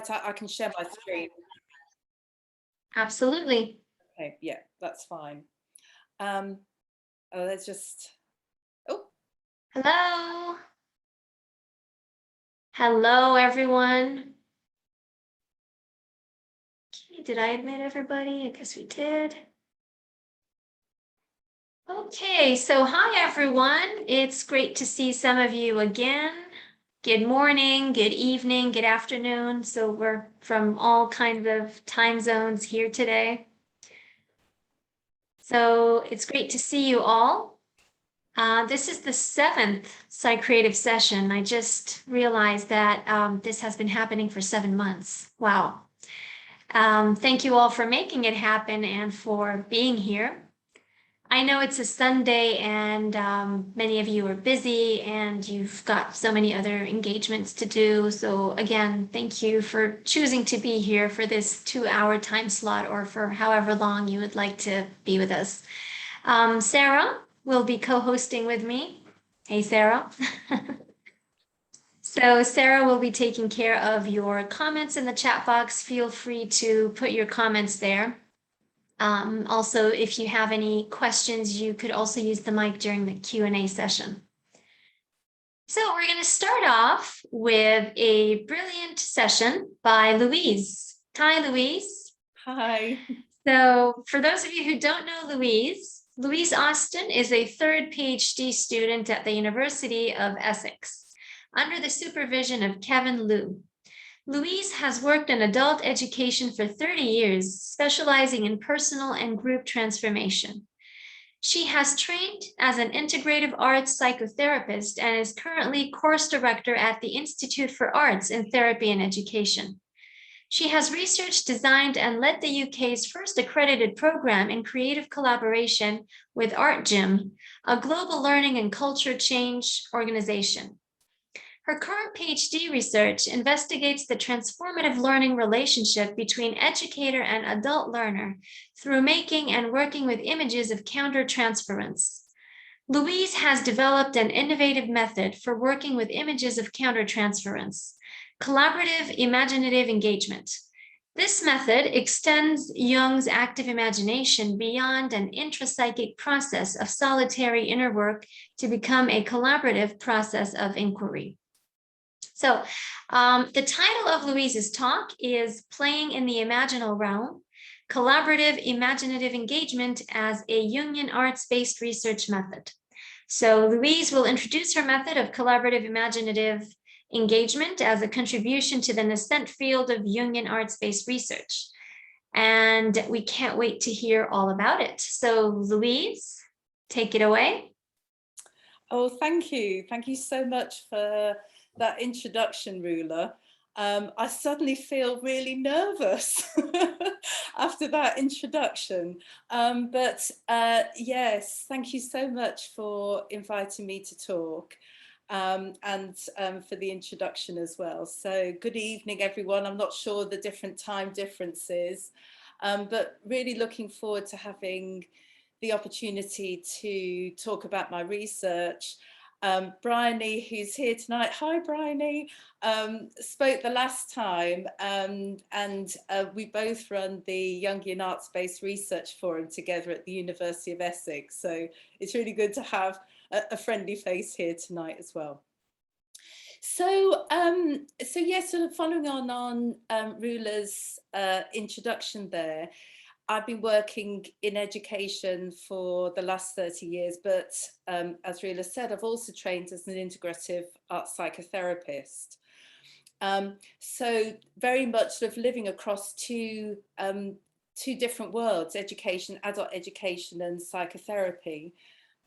I can share my screen. Absolutely. Okay, yeah, that's fine. Oh, let's just, oh. Hello. Hello, everyone. Okay, did I admit everybody? I guess we did. Okay, so hi, everyone. It's great to see some of you again. Good morning, good evening, good afternoon. So we're from all kinds of time zones here today. So it's great to see you all. This is the 7th Psychreative session. I just realized that this has been happening for 7 months. Wow. Thank you all for making it happen and for being here. I know it's a Sunday and many of you are busy and you've got so many other engagements to do. So again, thank you for choosing to be here for this 2-hour time slot or for however long you would like to be with us. Sarah will be co-hosting with me. Hey, Sarah. So Sarah will be taking care of your comments in the chat box. Feel free to put your comments there. Also, if you have any questions, you could also use the mic during the Q&A session. So we're going to start off with a brilliant session by Louise. Hi, Louise. Hi. So for those of you who don't know Louise Austin is a third PhD student at the University of Essex, under the supervision of Kevin Liu. Louise has worked in adult education for 30 years, specializing in personal and group transformation. She has trained as an integrative arts psychotherapist and is currently course director at the Institute for Arts in Therapy and Education. She has researched, designed, and led the UK's first accredited program in creative collaboration with Artgym, a global learning and culture change organization. Her current PhD research investigates the transformative learning relationship between educator and adult learner through making and working with images of countertransference. Louise has developed an innovative method for working with images of countertransference, collaborative imaginative engagement. This method extends Jung's active imagination beyond an intrapsychic process of solitary inner work to become a collaborative process of inquiry. So the title of Louise's talk is Playing in the Imaginal Realm, Collaborative Imaginative Engagement as a Jungian Arts-Based Research Method. So Louise will introduce her method of collaborative imaginative engagement as a contribution to the nascent field of Jungian arts-based research. And we can't wait to hear all about it. So Louise, take it away. Oh, thank you. Thank you so much for that introduction, Rula. I suddenly feel really nervous after that introduction. But yes, thank you so much for inviting me to talk and for the introduction as well. So good evening, everyone. I'm not sure the different time differences, but really looking forward to having the opportunity to talk about my research. Bryony, who's here tonight, hi Bryony, spoke the last time and we both run the Jungian Arts-Based Research Forum together at the University of Essex. So it's really good to have a friendly face here tonight as well. So, yes, sort of following on Rula's introduction there, I've been working in education for the last 30 years, but as Rula said, I've also trained as an integrative art psychotherapist. So very much sort of living across two different worlds, education, adult education and psychotherapy,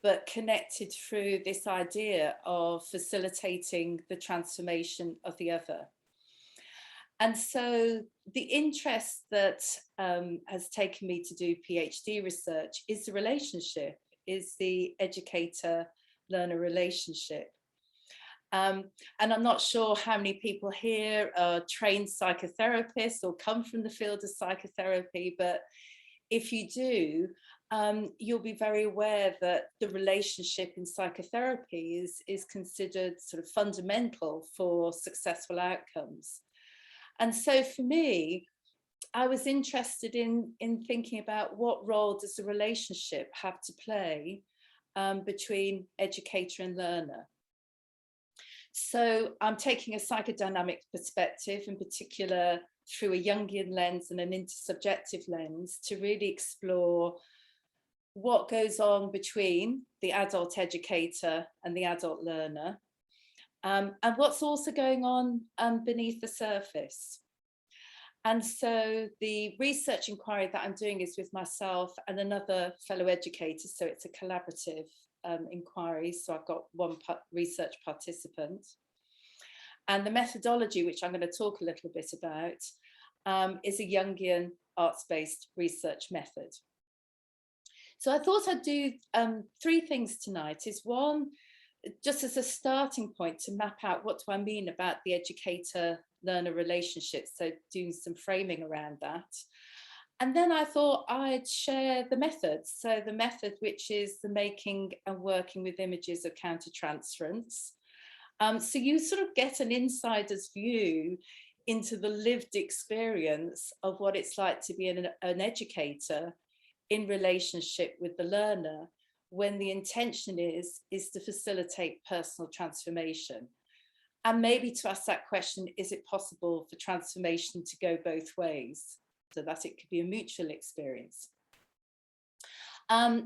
but connected through this idea of facilitating the transformation of the other. And so the interest that has taken me to do PhD research is the relationship, is the educator-learner relationship. And I'm not sure how many people here are trained psychotherapists or come from the field of psychotherapy, but if you do, you'll be very aware that the relationship in psychotherapy is considered sort of fundamental for successful outcomes. And so for me, I was interested in thinking about what role does the relationship have to play between educator and learner. So I'm taking a psychodynamic perspective, in particular through a Jungian lens and an intersubjective lens, to really explore what goes on between the adult educator and the adult learner, and what's also going on beneath the surface. And so the research inquiry that I'm doing is with myself and another fellow educator, so it's a collaborative inquiry, so I've got one research participant. And the methodology, which I'm going to talk a little bit about, is a Jungian arts-based research method. So I thought I'd do 3 things tonight. Is one, just as a starting point to map out what do I mean about the educator-learner relationship, so doing some framing around that. And then I thought I'd share the method. So the method, which is the making and working with images of countertransference. So you sort of get an insider's view into the lived experience of what it's like to be an educator in relationship with the learner, when the intention is to facilitate personal transformation. And maybe to ask that question, is it possible for transformation to go both ways, so that it could be a mutual experience?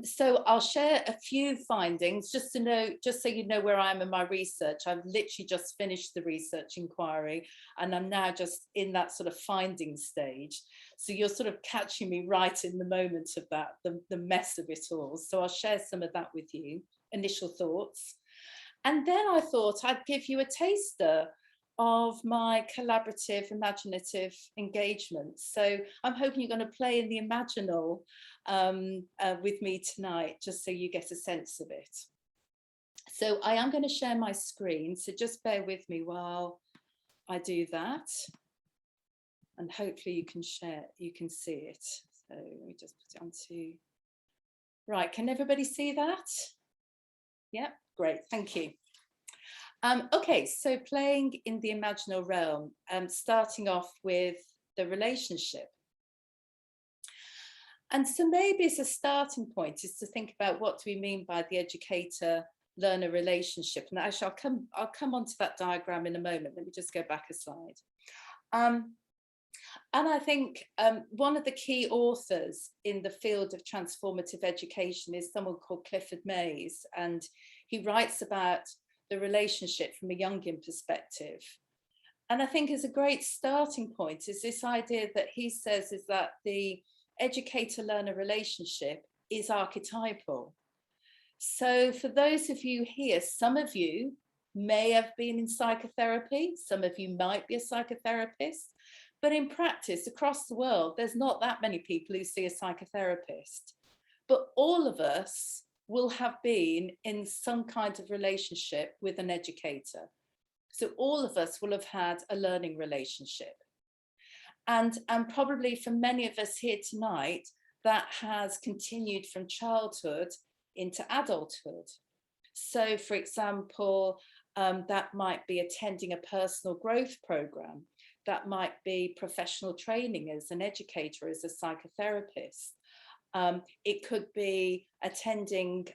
So I'll share a few findings just so you know where I am in my research. I've literally just finished the research inquiry and I'm now just in that sort of finding stage. So you're sort of catching me right in the moment of that, the mess of it all. So I'll share some of that with you, initial thoughts. And then I thought I'd give you a taster of my collaborative imaginative engagement. So I'm hoping you're going to play in the Imaginal with me tonight, just so you get a sense of it. So I am going to share my screen, so just bear with me while I do that. And hopefully you can see it. So let me just put it onto, right, can everybody see that? Yeah, great, thank you. Okay, so playing in the imaginal realm, starting off with the relationship. And so maybe as a starting point is to think about what do we mean by the educator-learner relationship. And actually, I'll come onto that diagram in a moment. Let me just go back a slide. And I think one of the key authors in the field of transformative education is someone called Clifford Mays, and he writes about the relationship from a Jungian perspective. And I think as a great starting point is this idea that he says is that the educator-learner relationship is archetypal. So for those of you here, some of you may have been in psychotherapy, some of you might be a psychotherapist, but in practice across the world, there's not that many people who see a psychotherapist. But all of us will have been in some kind of relationship with an educator. So all of us will have had a learning relationship. And probably for many of us here tonight, that has continued from childhood into adulthood. So for example, that might be attending a personal growth program. That might be professional training as an educator, as a psychotherapist. It could be attending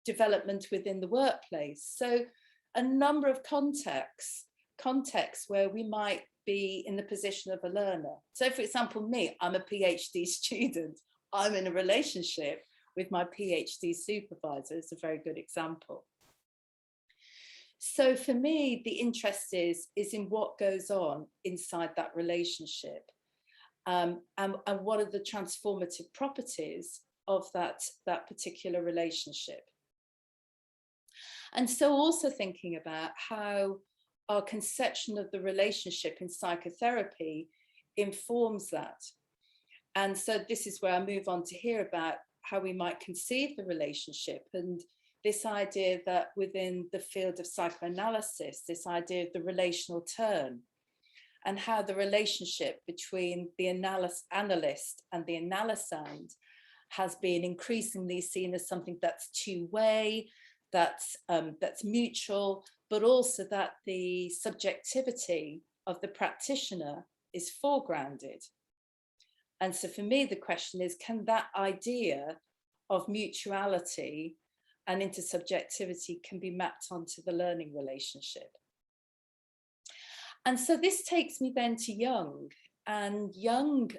development within the workplace. So a number of contexts where we might be in the position of a learner. So for example, me, I'm a PhD student. I'm in a relationship with my PhD supervisor. It's a very good example. So for me, the interest is in what goes on inside that relationship. And what are the transformative properties of that particular relationship. And so also thinking about how our conception of the relationship in psychotherapy informs that. And so this is where I move on to hear about how we might conceive the relationship, and this idea that within the field of psychoanalysis, this idea of the relational turn, and how the relationship between the analyst and the analysand has been increasingly seen as something that's two-way, that's mutual, but also that the subjectivity of the practitioner is foregrounded. And so for me, the question is, can that idea of mutuality and intersubjectivity can be mapped onto the learning relationship? And so this takes me then to Jung. And Jung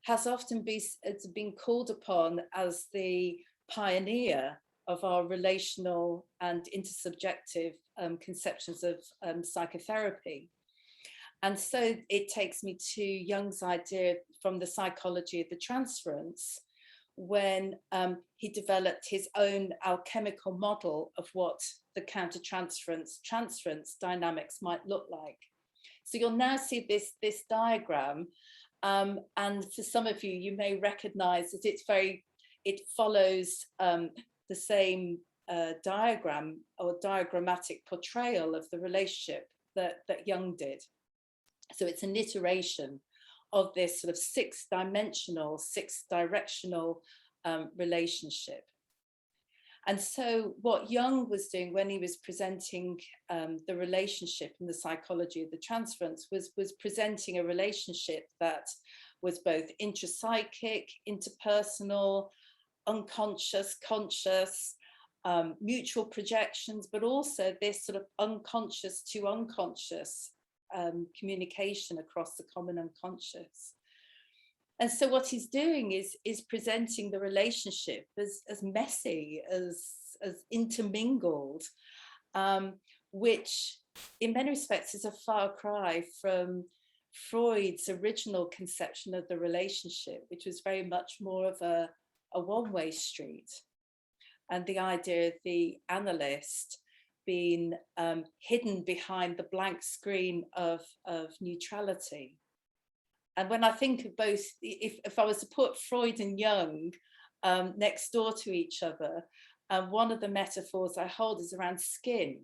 has often been called upon as the pioneer of our relational and intersubjective conceptions of psychotherapy. And so it takes me to Jung's idea from the psychology of the transference, when he developed his own alchemical model of what the countertransference dynamics might look like. So you'll now see this diagram, and for some of you, you may recognize that it follows the same diagram or diagrammatic portrayal of the relationship that Jung did. So it's an iteration of this sort of six-dimensional, six-directional relationship. And so what Jung was doing when he was presenting the relationship in the psychology of the transference was presenting a relationship that was both intrapsychic, interpersonal, unconscious, conscious, mutual projections, but also this sort of unconscious to unconscious communication across the common unconscious. And so what he's doing is presenting the relationship as messy, as intermingled, which in many respects is a far cry from Freud's original conception of the relationship, which was very much more of a one-way street. And the idea of the analyst being hidden behind the blank screen of neutrality. And when I think of both, if I was to put Freud and Jung next door to each other, one of the metaphors I hold is around skin,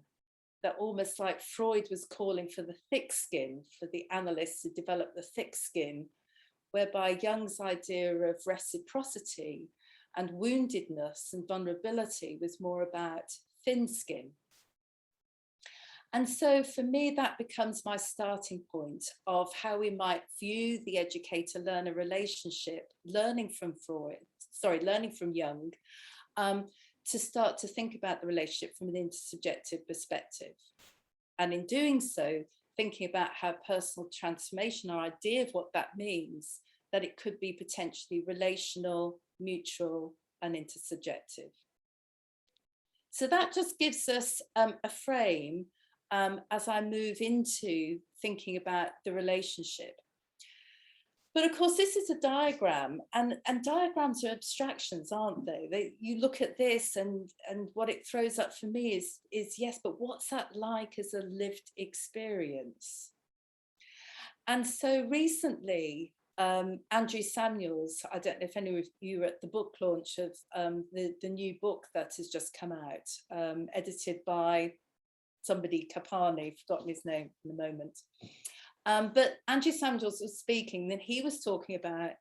that almost like Freud was calling for the thick skin, for the analyst to develop the thick skin, whereby Jung's idea of reciprocity and woundedness and vulnerability was more about thin skin. And so for me, that becomes my starting point of how we might view the educator-learner relationship, learning from Jung, to start to think about the relationship from an intersubjective perspective. And in doing so, thinking about how personal transformation, our idea of what that means, that it could be potentially relational, mutual, and intersubjective. So that just gives us a frame as I move into thinking about the relationship. But of course, this is a diagram, and diagrams are abstractions, aren't they? You look at this and what it throws up for me is yes, but what's that like as a lived experience? And so recently, Andrew Samuels, I don't know if any of you were at the book launch of the new book that has just come out, edited by somebody, Kapani, forgotten his name in the moment. But Andrew Samuels was speaking, then he was talking about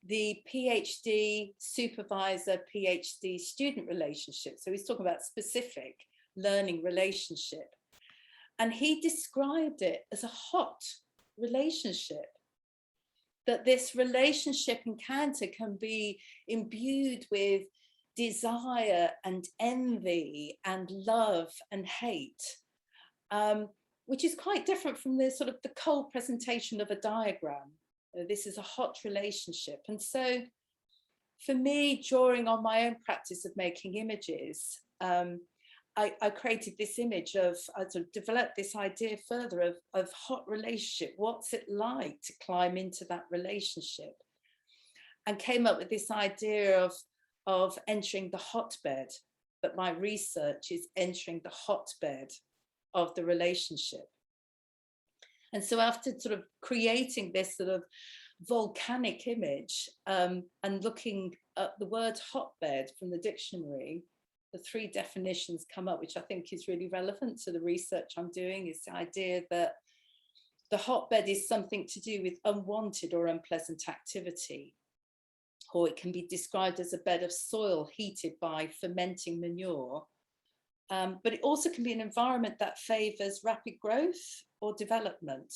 the PhD supervisor, PhD student relationship. So he's talking about specific learning relationship. And he described it as a hot relationship, that this relationship encounter can be imbued with desire and envy and love and hate. Which is quite different from the sort of the cold presentation of a diagram. This is a hot relationship. And so for me, drawing on my own practice of making images, I created this image of, I sort of developed this idea further of hot relationship. What's it like to climb into that relationship? And came up with this idea of entering the hotbed, but my research is entering the hotbed of the relationship. And so after sort of creating this sort of volcanic image and looking at the word hotbed from the dictionary, the three definitions come up, which I think is really relevant to the research I'm doing, is the idea that the hotbed is something to do with unwanted or unpleasant activity, or it can be described as a bed of soil heated by fermenting manure. but it also can be an environment that favours rapid growth or development.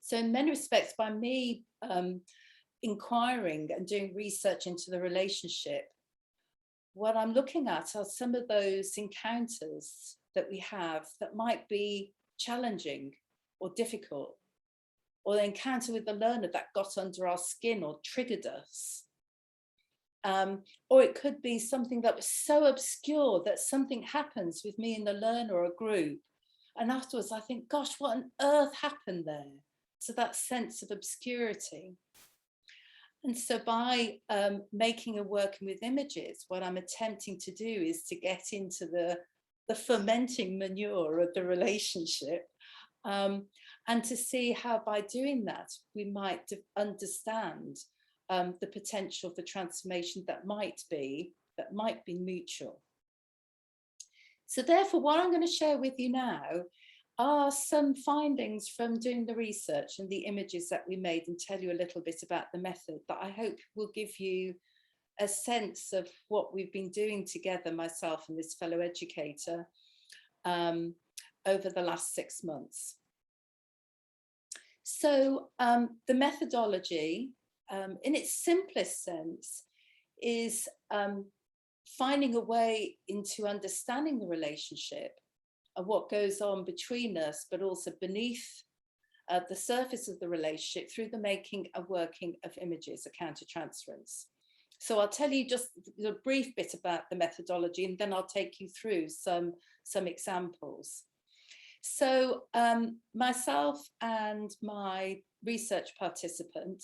So in many respects, by me inquiring and doing research into the relationship, what I'm looking at are some of those encounters that we have that might be challenging or difficult, or the encounter with the learner that got under our skin or triggered us. Or it could be something that was so obscure that something happens with me and the learner or a group. And afterwards I think, gosh, what on earth happened there? So that sense of obscurity. And so by making and working with images, what I'm attempting to do is to get into the fermenting manure of the relationship, and to see how by doing that, we might understand the potential for transformation that might be mutual. So therefore, what I'm going to share with you now are some findings from doing the research and the images that we made, and tell you a little bit about the method that I hope will give you a sense of what we've been doing together, myself and this fellow educator, over the last 6 months. So the methodology, in its simplest sense, is finding a way into understanding the relationship and what goes on between us, but also beneath the surface of the relationship through the making and working of images, a countertransference. So I'll tell you just a brief bit about the methodology, and then I'll take you through some examples. So myself and my research participant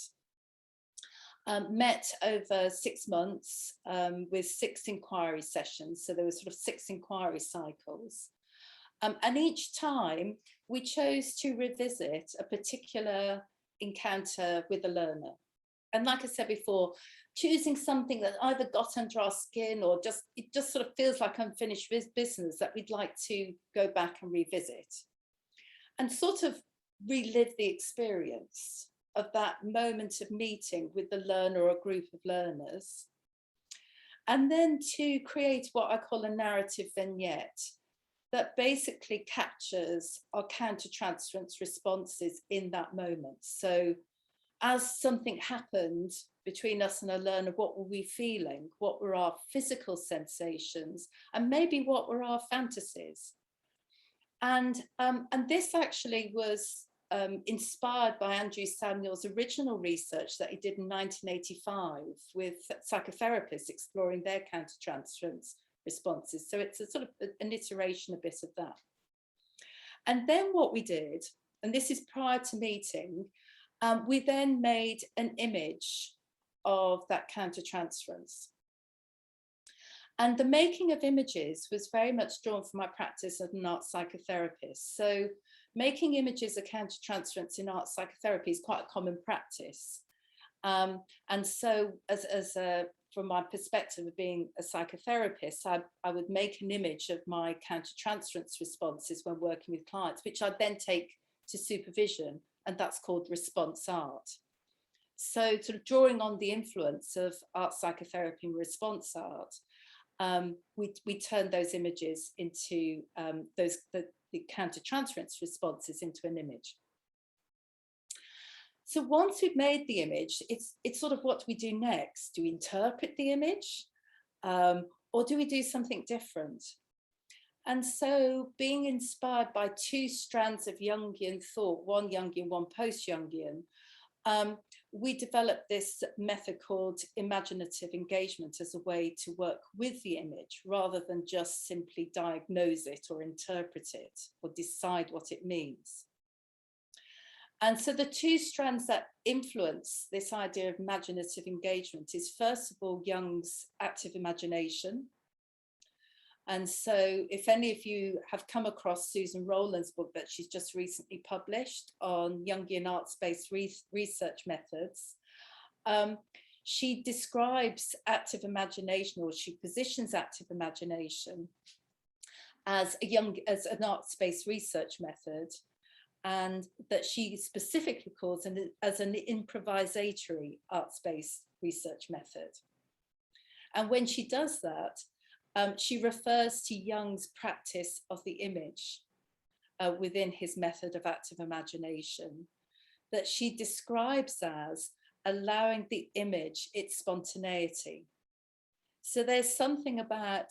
met over 6 months with 6 inquiry sessions. So there were sort of 6 inquiry cycles. And each time we chose to revisit a particular encounter with a learner. And like I said before, choosing something that either got under our skin or it just sort of feels like unfinished business that we'd like to go back and revisit and sort of relive the experience of that moment of meeting with the learner or a group of learners. And then to create what I call a narrative vignette that basically captures our countertransference responses in that moment. So as something happened between us and a learner, what were we feeling? What were our physical sensations? And maybe what were our fantasies? And this actually was inspired by Andrew Samuel's original research that he did in 1985 with psychotherapists exploring their countertransference responses. So it's a sort of an iteration a bit of that. And then what we did, and this is prior to meeting, we then made an image of that countertransference. And the making of images was very much drawn from my practice as an art psychotherapist. So making images of countertransference in art psychotherapy is quite a common practice. And so from my perspective of being a psychotherapist, I would make an image of my countertransference responses when working with clients, which I'd then take to supervision, and that's called response art. So sort of drawing on the influence of art psychotherapy and response art, we turned those images into the countertransference responses into an image. So once we've made the image, it's sort of what do we do next? Do we interpret the image, or do we do something different? And so being inspired by 2 strands of Jungian thought, one Jungian, one post-Jungian, we developed this method called imaginative engagement as a way to work with the image rather than just simply diagnose it or interpret it or decide what it means. And so the 2 strands that influence this idea of imaginative engagement is, first of all, Jung's active imagination. And so if any of you have come across Susan Rowland's book that she's just recently published on Jungian arts-based research methods, she describes active imagination, or she positions active imagination as an arts-based research method, and that she specifically calls it as an improvisatory arts-based research method. And when she does that, she refers to Jung's practice of the image within his method of active imagination, that she describes as allowing the image its spontaneity. So there's something about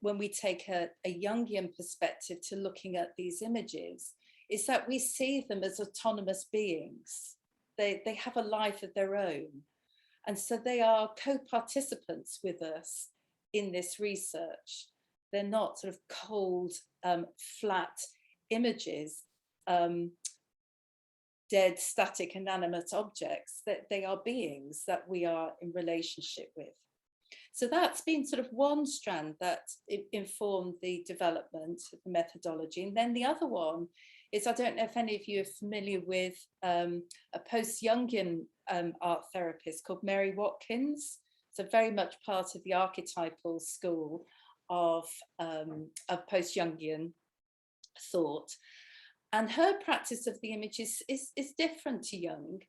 when we take a Jungian perspective to looking at these images, is that we see them as autonomous beings. They have a life of their own. And so they are co-participants with us in this research. They're not sort of cold, flat images, dead, static, inanimate objects, that they are beings that we are in relationship with. So that's been sort of one strand that informed the development of the methodology. And then the other one is, I don't know if any of you are familiar with a post-Jungian art therapist called Mary Watkins. So very much part of the archetypal school of post-Jungian thought. And her practice of the image is different to Jung,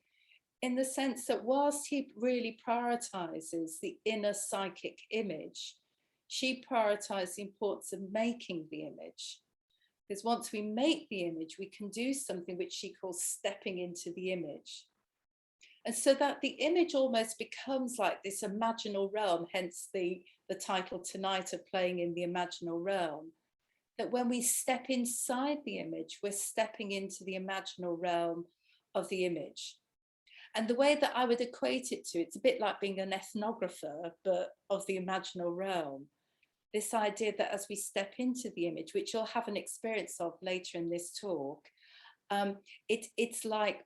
in the sense that whilst he really prioritizes the inner psychic image, she prioritized the importance of making the image. Because once we make the image, we can do something which she calls stepping into the image. And so that the image almost becomes like this imaginal realm, hence the title tonight of playing in the imaginal realm. That when we step inside the image, we're stepping into the imaginal realm of the image. And the way that I would equate it to, it's a bit like being an ethnographer, but of the imaginal realm. This idea that as we step into the image, which you'll have an experience of later in this talk, it's like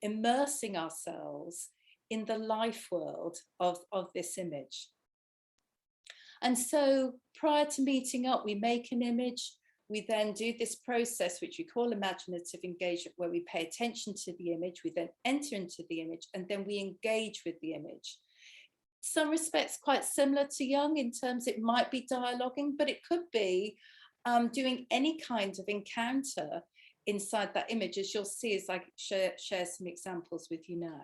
immersing ourselves in the life world of this image. And so prior to meeting up, we make an image. We then do this process, which we call imaginative engagement, where we pay attention to the image. We then enter into the image, and then we engage with the image. Some respects quite similar to Jung in terms it might be dialoguing, but it could be doing any kind of encounter inside that image, as you'll see as I share some examples with you now.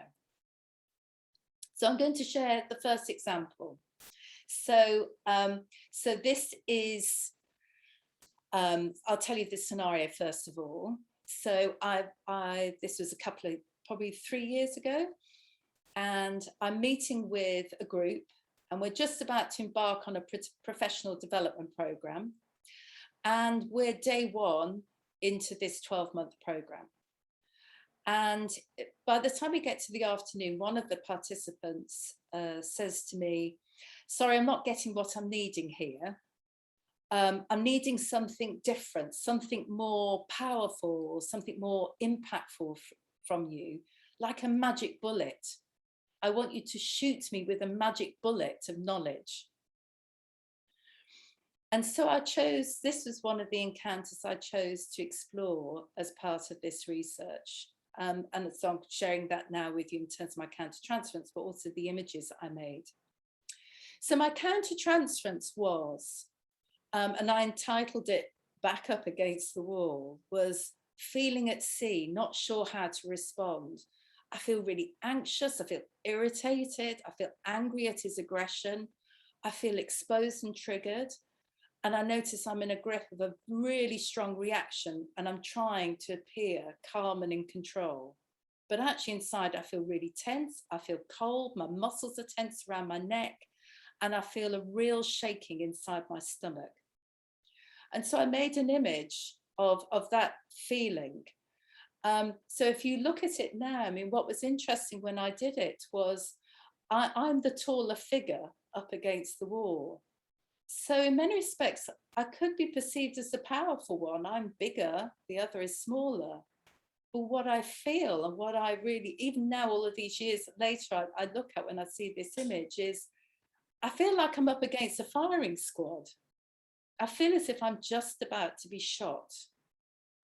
So I'm going to share the first example. So this is, I'll tell you the scenario first of all. So this was probably 3 years ago, and I'm meeting with a group, and we're just about to embark on a professional development program, and we're day one into this 12-month program. And by the time we get to the afternoon, one of the participants says to me, "Sorry, I'm not getting what I'm needing here. I'm needing something different, something more powerful, something more impactful from you, like a magic bullet. I want you to shoot me with a magic bullet of knowledge." And so this was one of the encounters I chose to explore as part of this research. And so I'm sharing that now with you in terms of my countertransference, but also the images I made. So my countertransference was, and I entitled it "Back Up Against the Wall," was feeling at sea, not sure how to respond. I feel really anxious, I feel irritated, I feel angry at his aggression, I feel exposed and triggered, and I notice I'm in a grip of a really strong reaction, and I'm trying to appear calm and in control. But actually inside I feel really tense, I feel cold, my muscles are tense around my neck, and I feel a real shaking inside my stomach. And so I made an image of that feeling. So if you look at it now, I mean, what was interesting when I did it was I'm the taller figure up against the wall. So in many respects, I could be perceived as the powerful one. I'm bigger, the other is smaller. But what I feel and what I really, even now, all of these years later, I look at when I see this image is, I feel like I'm up against a firing squad. I feel as if I'm just about to be shot.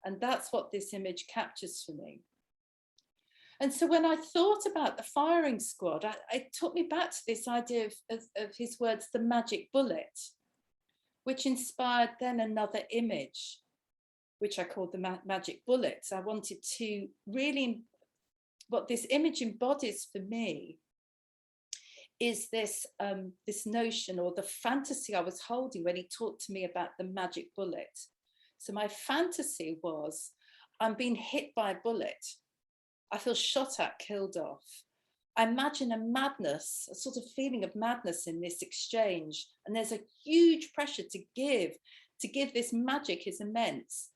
And that's what this image captures for me. And so when I thought about the firing squad, it took me back to this idea of his words, the magic bullet, which inspired then another image, which I called the magic bullet. So I wanted to really, what this image embodies for me is this, this notion or the fantasy I was holding when he talked to me about the magic bullet. So my fantasy was, I'm being hit by a bullet. I feel shot at, killed off. I imagine a madness, a sort of feeling of madness in this exchange. And there's a huge pressure to give this magic is immense.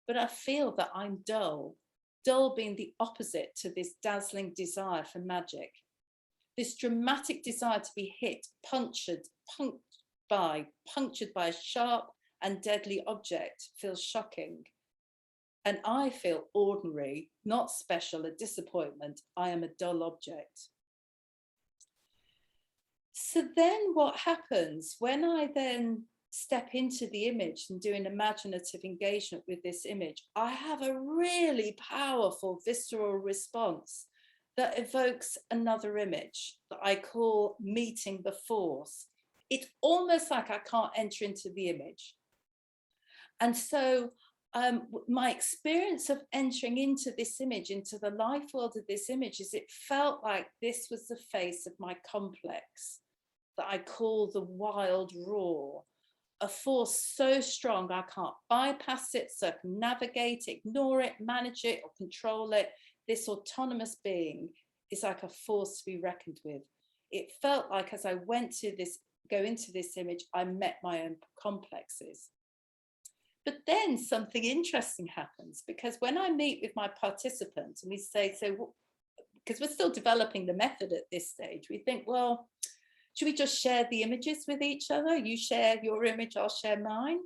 But I feel that I'm dull being the opposite to this dazzling desire for magic. This dramatic desire to be hit, punctured by a sharp and deadly object feels shocking. And I feel ordinary, not special, a disappointment. I am a dull object. So then what happens when I then step into the image and do an imaginative engagement with this image? I have a really powerful visceral response that evokes another image that I call meeting the force. It's almost like I can't enter into the image. And so my experience of entering into this image, into the life world of this image, is it felt like this was the face of my complex that I call the wild roar, a force so strong I can't bypass it, circumnavigate, ignore it, manage it, or control it. This autonomous being is like a force to be reckoned with. It felt like as I go into this image, I met my own complexes. But then something interesting happens, because when I meet with my participants and we say, so, because we're still developing the method at this stage, we think, well, should we just share the images with each other? You share your image, I'll share mine.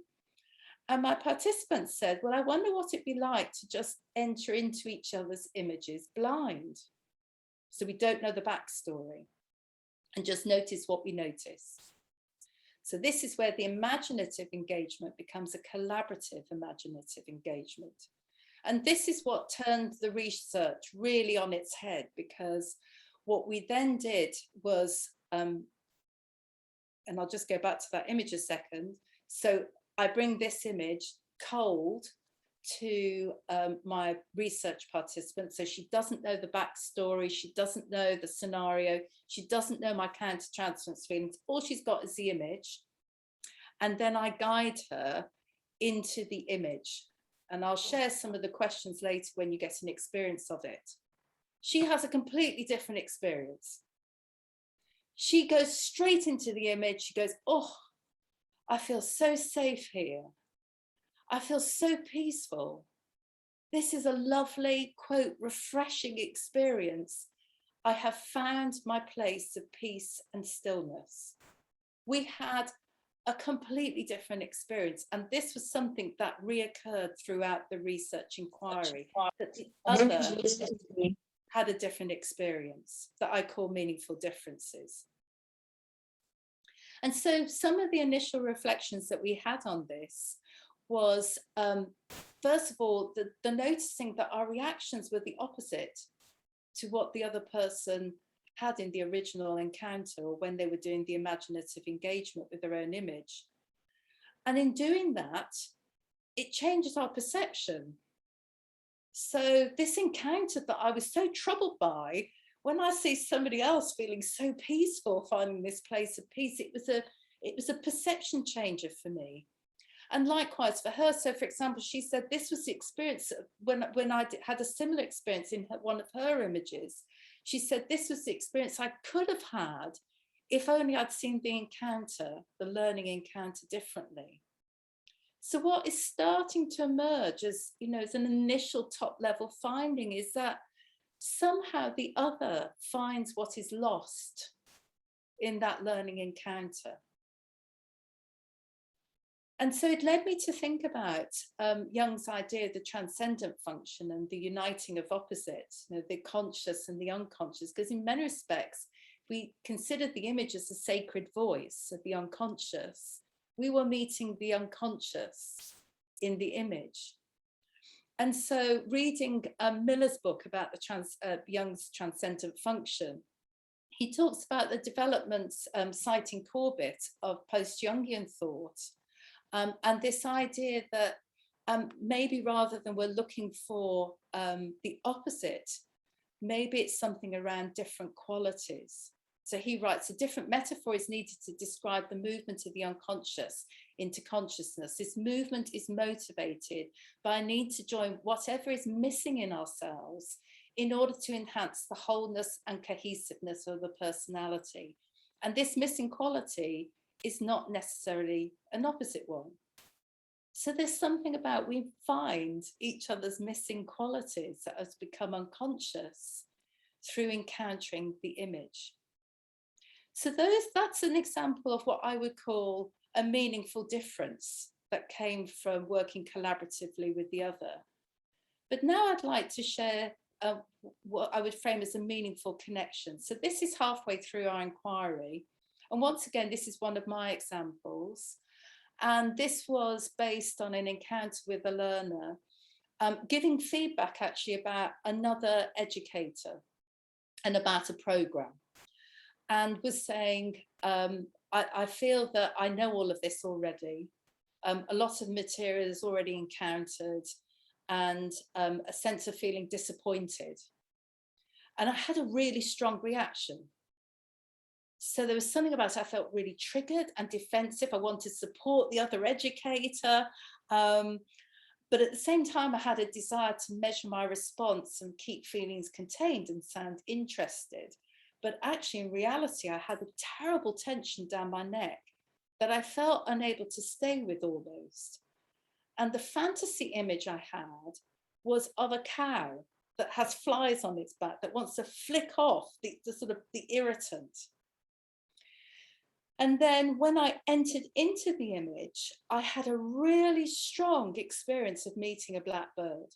And my participants said, well, I wonder what it'd be like to just enter into each other's images blind. So we don't know the backstory and just notice what we notice. So this is where the imaginative engagement becomes a collaborative imaginative engagement. And this is what turned the research really on its head, because what we then did was, and I'll just go back to that image a second. So I bring this image cold to my research participant. So she doesn't know the backstory. She doesn't know the scenario. She doesn't know my countertransference feelings. All she's got is the image. And then I guide her into the image. And I'll share some of the questions later when you get an experience of it. She has a completely different experience. She goes straight into the image. She goes, oh, I feel so safe here. I feel so peaceful. This is a lovely, quote, refreshing experience. I have found my place of peace and stillness. We had a completely different experience. And this was something that reoccurred throughout the research inquiry, that the other had a different experience that I call meaningful differences. And so some of the initial reflections that we had on this was, first of all, the noticing that our reactions were the opposite to what the other person had in the original encounter, or when they were doing the imaginative engagement with their own image. And in doing that, it changes our perception. So this encounter that I was so troubled by, when I see somebody else feeling so peaceful, finding this place of peace, it was a perception changer for me. And likewise for her. So for example, she said this was the experience when I had a similar experience in one of her images. She said this was the experience I could have had if only I'd seen the encounter, the learning encounter, differently. So what is starting to emerge as, you know, as an initial top level finding is that somehow the other finds what is lost in that learning encounter. And so it led me to think about Jung's idea of the transcendent function and the uniting of opposites, you know, the conscious and the unconscious, because in many respects, we considered the image as a sacred voice of the unconscious. We were meeting the unconscious in the image. And so reading Miller's book about the Jung's transcendent function, he talks about the developments, citing Corbett, of post-Jungian thought. And this idea that maybe rather than we're looking for the opposite, maybe it's something around different qualities. So he writes, a different metaphor is needed to describe the movement of the unconscious into consciousness. This movement is motivated by a need to join whatever is missing in ourselves in order to enhance the wholeness and cohesiveness of the personality. And this missing quality is not necessarily an opposite one. So there's something about we find each other's missing qualities that has become unconscious through encountering the image. So that's an example of what I would call a meaningful difference that came from working collaboratively with the other. But now I'd like to share what I would frame as a meaningful connection. So this is halfway through our inquiry. And once again, this is one of my examples. And this was based on an encounter with a learner, giving feedback actually about another educator and about a program. And was saying, I feel that I know all of this already. A lot of material is already encountered, and a sense of feeling disappointed. And I had a really strong reaction. So there was something about it, I felt really triggered and defensive. I wanted to support the other educator. But at the same time, I had a desire to measure my response and keep feelings contained and sound interested. But actually, in reality, I had a terrible tension down my neck that I felt unable to stay with almost. And the fantasy image I had was of a cow that has flies on its back that wants to flick off the irritant. And then when I entered into the image, I had a really strong experience of meeting a blackbird,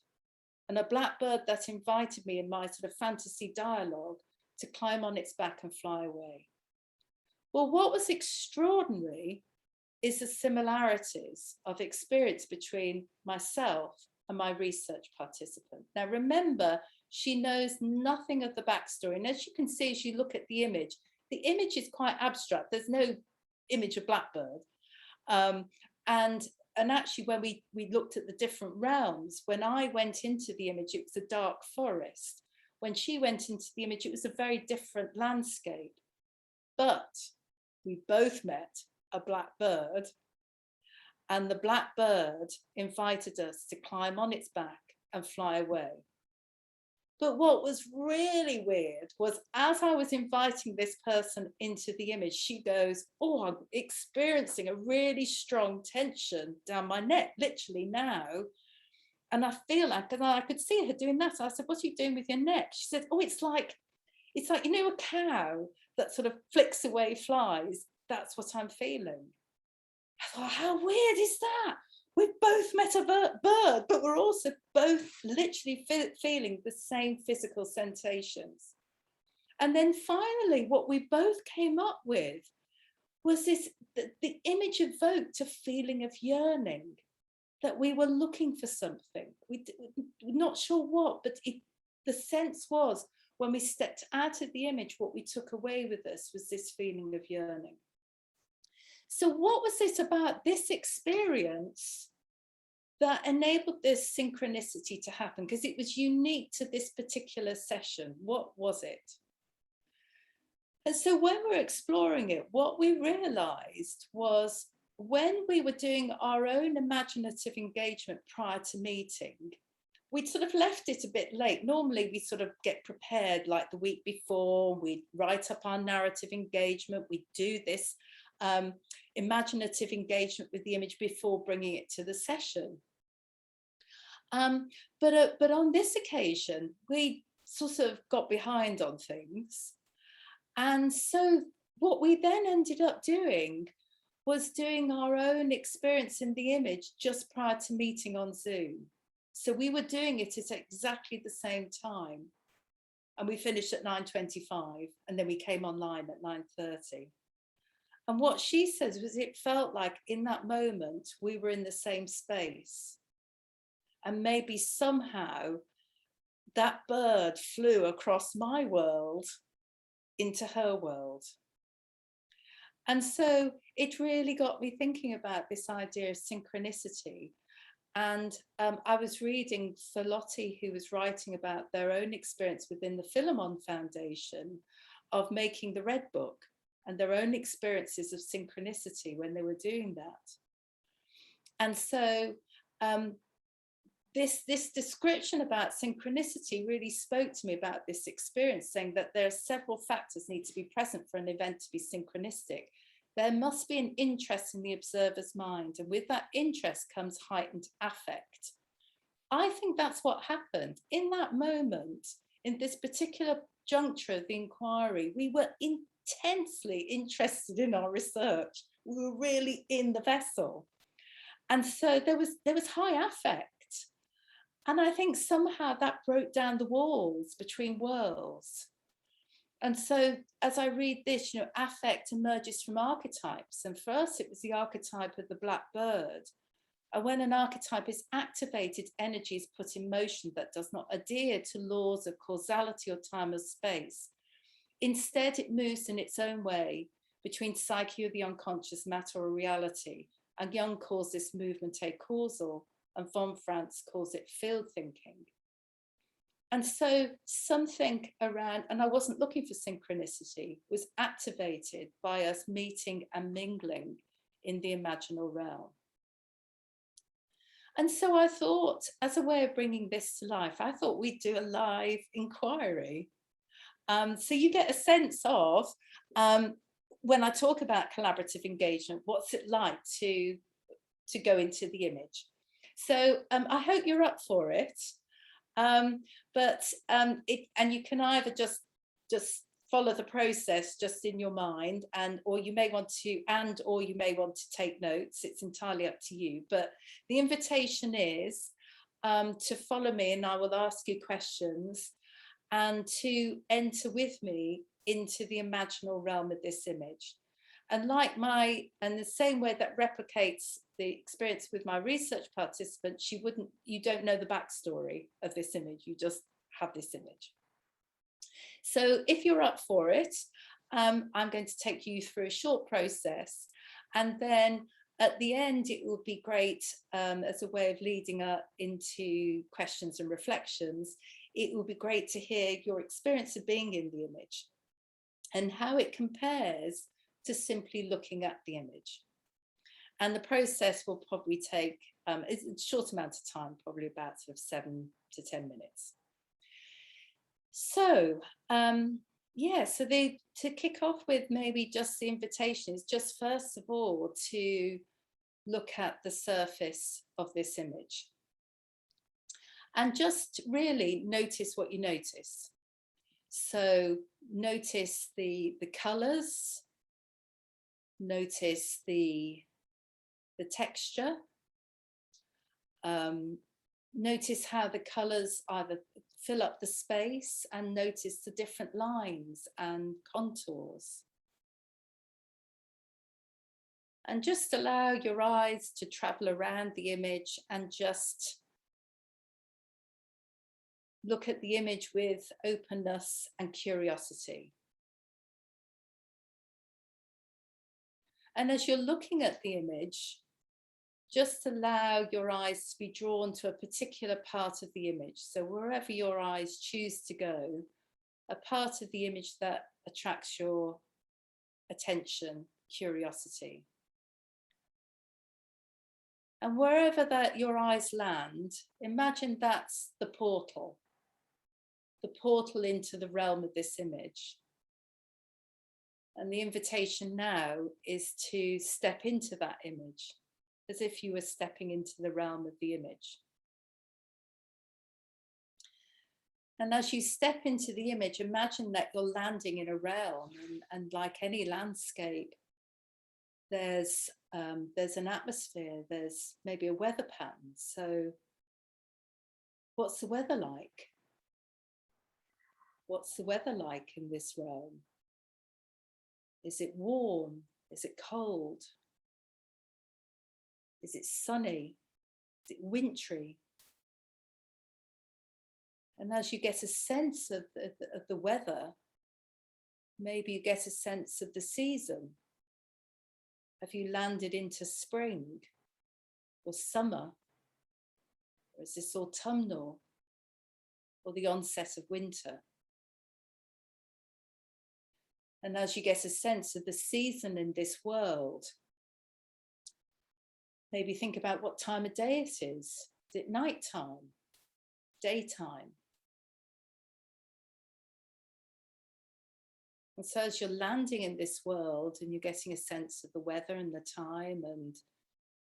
and a blackbird that invited me in my sort of fantasy dialogue to climb on its back and fly away. Well, what was extraordinary is the similarities of experience between myself and my research participant. Now, remember, she knows nothing of the backstory. And as you can see, as you look at the image is quite abstract. There's no image of blackbird. And actually, when we looked at the different realms, when I went into the image, it was a dark forest. When she went into the image, it was a very different landscape. But we both met a black bird, and the black bird invited us to climb on its back and fly away. But what was really weird was, as I was inviting this person into the image, she goes, oh, I'm experiencing a really strong tension down my neck, literally now. And I feel like, and I could see her doing that. So I said, what are you doing with your neck? She said, oh, it's like, you know, a cow that sort of flicks away flies. That's what I'm feeling. I thought, how weird is that? We've both met a bird, but we're also both literally feeling the same physical sensations. And then finally, what we both came up with was this, the image evoked a feeling of yearning, that we were looking for something. We're not sure what, but the sense was, when we stepped out of the image, what we took away with us was this feeling of yearning. So what was it about this experience that enabled this synchronicity to happen? Because it was unique to this particular session. What was it? And so when we're exploring it, what we realized was, when we were doing our own imaginative engagement prior to meeting, we'd sort of left it a bit late. Normally we sort of get prepared like the week before, we'd write up our narrative engagement, we'd do this imaginative engagement with the image before bringing it to the session. But on this occasion, we sort of got behind on things. And so what we then ended up doing was doing our own experience in the image just prior to meeting on Zoom. So we were doing it at exactly the same time. And we finished at 9:25, and then we came online at 9:30. And what she says was, it felt like in that moment, we were in the same space. And maybe somehow that bird flew across my world into her world. And so it really got me thinking about this idea of synchronicity. And I was reading for Lottie, who was writing about their own experience within the Philemon Foundation of making the Red Book and their own experiences of synchronicity when they were doing that. And so this description about synchronicity really spoke to me about this experience, saying that there are several factors need to be present for an event to be synchronistic. There must be an interest in the observer's mind, and with that interest comes heightened affect. I think that's what happened in that moment, in this particular juncture of the inquiry. We were intensely interested in our research. We were really in the vessel. And so there was high affect. And I think somehow that broke down the walls between worlds. And so as I read this, you know, affect emerges from archetypes. And for us, it was the archetype of the black bird. And when an archetype is activated, energy is put in motion that does not adhere to laws of causality or time or space. Instead, it moves in its own way between psyche or the unconscious, matter or reality. And Jung calls this movement acausal, and von Franz calls it field thinking. And so something around, and I wasn't looking for synchronicity, was activated by us meeting and mingling in the imaginal realm. And so I thought, as a way of bringing this to life, I thought we'd do a live inquiry. So you get a sense of, when I talk about collaborative engagement, what's it like to go into the image? So I hope you're up for it. And you can either just follow the process just in your mind, or you may want to take notes. It's entirely up to you. But the invitation is to follow me, and I will ask you questions, and to enter with me into the imaginal realm of this image. And the same way that replicates the experience with my research participants, you don't know the backstory of this image, you just have this image. So if you're up for it, I'm going to take you through a short process, and then at the end, it will be great as a way of leading up into questions and reflections. It will be great to hear your experience of being in the image and how it compares to simply looking at the image. And the process will probably take a short amount of time, probably about sort of 7 to 10 minutes. So to kick off with, maybe just the invitation is just first of all to look at the surface of this image and just really notice what you notice. So notice the colors, notice the texture, notice how the colors either fill up the space, and notice the different lines and contours. And just allow your eyes to travel around the image and just look at the image with openness and curiosity. And as you're looking at the image, just allow your eyes to be drawn to a particular part of the image. So wherever your eyes choose to go, a part of the image that attracts your attention, curiosity. And wherever that your eyes land, imagine that's the portal into the realm of this image. And the invitation now is to step into that image, as if you were stepping into the realm of the image. And as you step into the image, imagine that you're landing in a realm, and like any landscape, there's an atmosphere, there's maybe a weather pattern. So what's the weather like? What's the weather like in this realm? Is it warm? Is it cold? Is it sunny? Is it wintry? And as you get a sense of the weather, maybe you get a sense of the season. Have you landed into spring or summer? Or is this autumnal, or the onset of winter? And as you get a sense of the season in this world, maybe think about what time of day it is. Is it nighttime, daytime? And so as you're landing in this world and you're getting a sense of the weather and the time and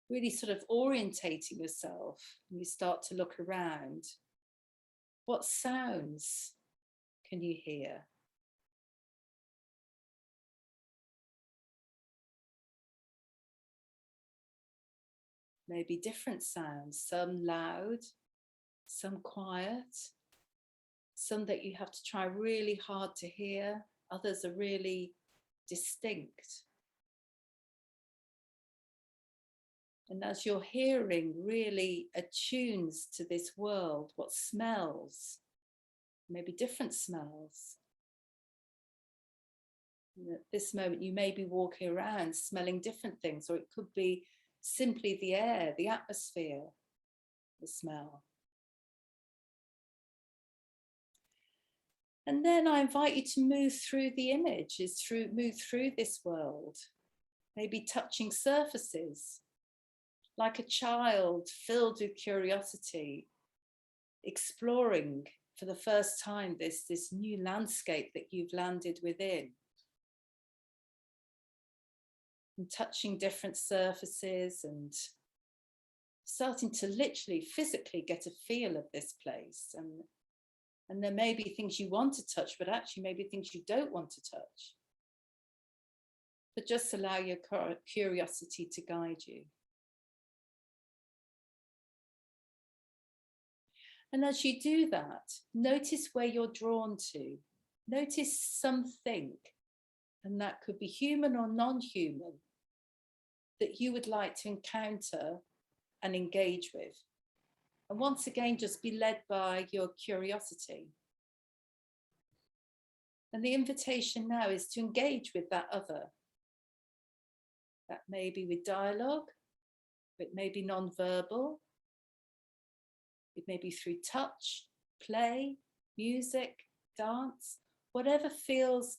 really sort of orientating yourself, and you start to look around, what sounds can you hear? Maybe different sounds, some loud, some quiet, some that you have to try really hard to hear, others are really distinct. And as your hearing really attunes to this world, what smells, maybe different smells. And at this moment, you may be walking around smelling different things, or it could be simply the air, the atmosphere, the smell. And then I invite you to move through the image, move through this world, maybe touching surfaces, like a child filled with curiosity, exploring for the first time this new landscape that you've landed within. And touching different surfaces and starting to literally physically get a feel of this place. And there may be things you want to touch, but actually maybe things you don't want to touch. But just allow your curiosity to guide you. And as you do that, notice where you're drawn to. Notice something, and that could be human or non-human, that you would like to encounter and engage with. And once again, just be led by your curiosity. And the invitation now is to engage with that other. That may be with dialogue, it may be non-verbal, it may be through touch, play, music, dance, whatever feels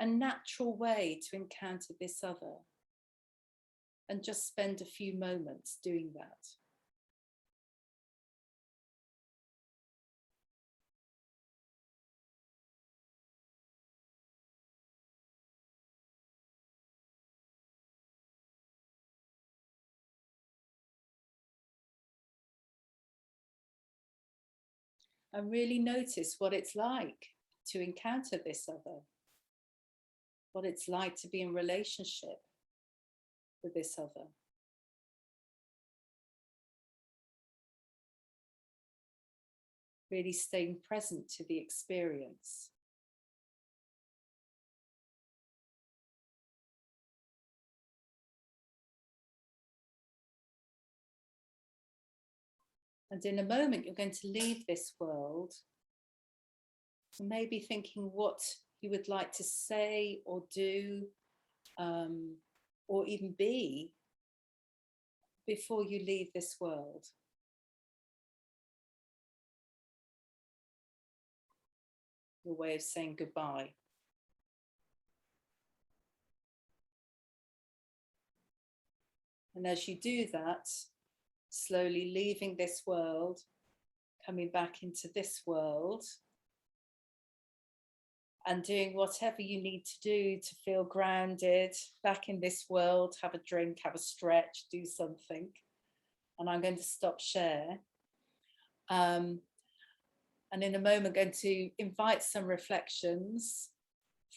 a natural way to encounter this other. And just spend a few moments doing that. And really notice what it's like to encounter this other, what it's like to be in relationship with this other. Really staying present to the experience. And in a moment, you're going to leave this world, and maybe thinking what you would like to say or do, or even be before you leave this world. Your way of saying goodbye. And as you do that, slowly leaving this world, coming back into this world, and doing whatever you need to do to feel grounded back in this world, have a drink, have a stretch, do something. And I'm going to stop share. And in a moment, I'm going to invite some reflections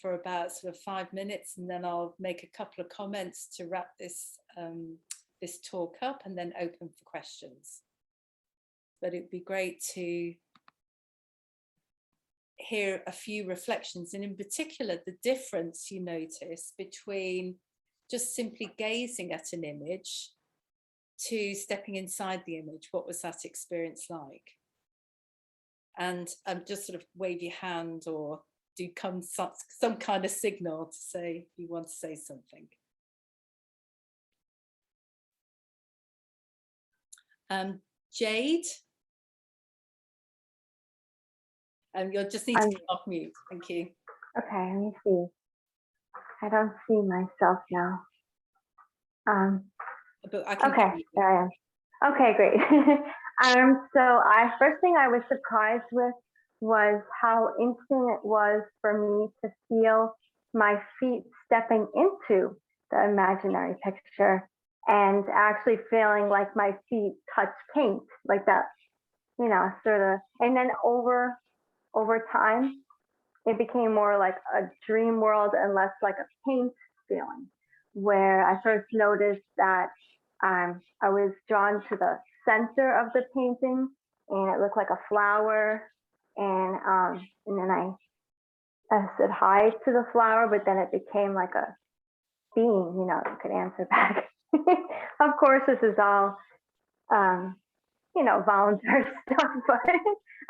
for about sort of 5 minutes, and then I'll make a couple of comments to wrap this this talk up, and then open for questions. But it'd be great to hear a few reflections, and in particular the difference you notice between just simply gazing at an image to stepping inside the image. What was that experience like? And just sort of wave your hand or do some kind of signal to say you want to say something. Jade, you'll just need to come off mute. Thank you. Okay, let me see. I don't see myself now. But I can Okay, hear you. there I am. Okay, great. So first thing I was surprised with was how instant it was for me to feel my feet stepping into the imaginary picture and actually feeling like my feet touch paint, like that, you know, sort of. And then over time, it became more like a dream world and less like a paint feeling, where I first noticed that I was drawn to the center of the painting, and it looked like a flower, and then I said hi to the flower, but then it became like a being, you know, that could answer back. Of course, this is all you know, voluntary stuff, but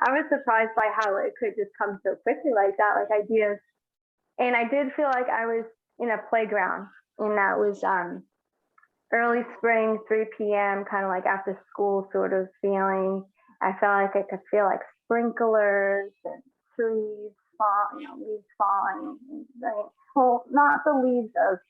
I was surprised by how it could just come so quickly like that, like ideas. And I did feel like I was in a playground, and that was early spring, 3 p.m., kind of like after school sort of feeling. I felt like I could feel like sprinklers and trees fall, you know, leaves falling. Right? Well, not the leaves of